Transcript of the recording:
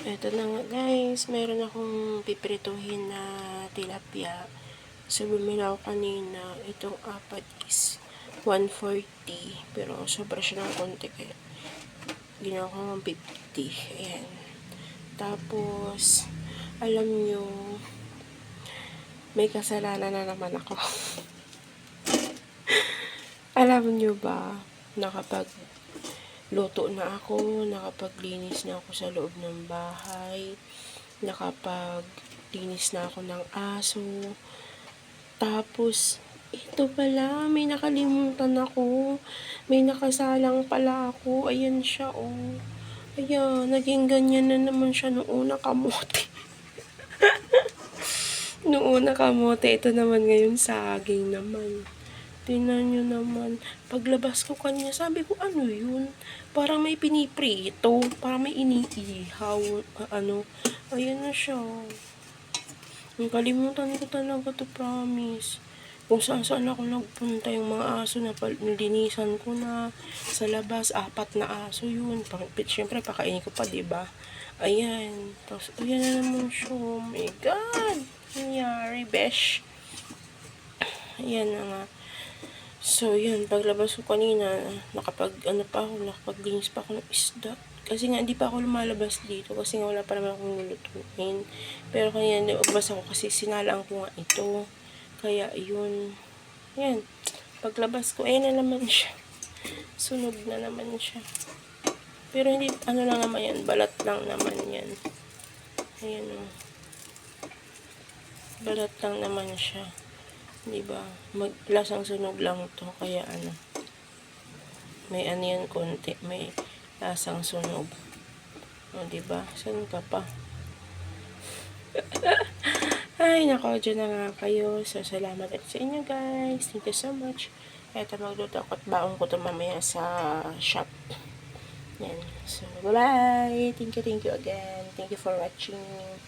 Eto na nga guys, meron akong piprituhin na tilapia. So, bumili ako kanina. Itong apat is 140. Pero sobra siya ng konti kaya ginawa ko ng 50. Ayan. Tapos, alam nyo, may kasalanan na naman ako. Alam nyo ba, luto na ako, nakapaglinis na ako sa loob ng bahay, nakapaglinis na ako ng aso. Tapos, ito pala, may nakalimutan ako. May nakasalang pala ako. Ayan siya, oh. Ayan, naging ganyan na naman siya noong una kamote. Noong una kamote, ito naman ngayon saging naman. Tingnan nyo naman. Paglabas ko kanya, sabi ko, ano yun? Parang may piniprito. Parang may iniihaw. Ayan na siya. Kalimutan ko talaga to, promise. Kung saan ako nagpunta, yung mga aso na nilinisan ko na sa labas, 4 na aso yun. Siyempre, pakainin ko pa, diba? Ayan. Tapos, ayan na naman siya. Oh my God! Nangyari, besh. Ayan na nga. So, yun, paglabas ko kanina, nakapaglinis pa ako ng isda. Kasi nga, hindi pa ako lumalabas dito kasi nga wala pa naman akong lulutuin. Pero kanina, naglabas ako kasi sinalaan ko nga ito. Kaya, yun. Yan. Paglabas ko, ayan na naman siya. Sunog na naman siya. Pero hindi, lang naman yan, balat lang naman yan. Ayan o. Balat lang naman siya. Diba? Lasang sunog lang to. Kaya may yan konti. May lasang sunog. O, diba? Saan ka pa? Ay, nako, dyan na nga kayo. So, salamat at sa inyo, guys. Thank you so much. Eto, magluto ako at baon ko ito mamaya sa shop. Yan. So, bye-bye. Thank you again. Thank you for watching.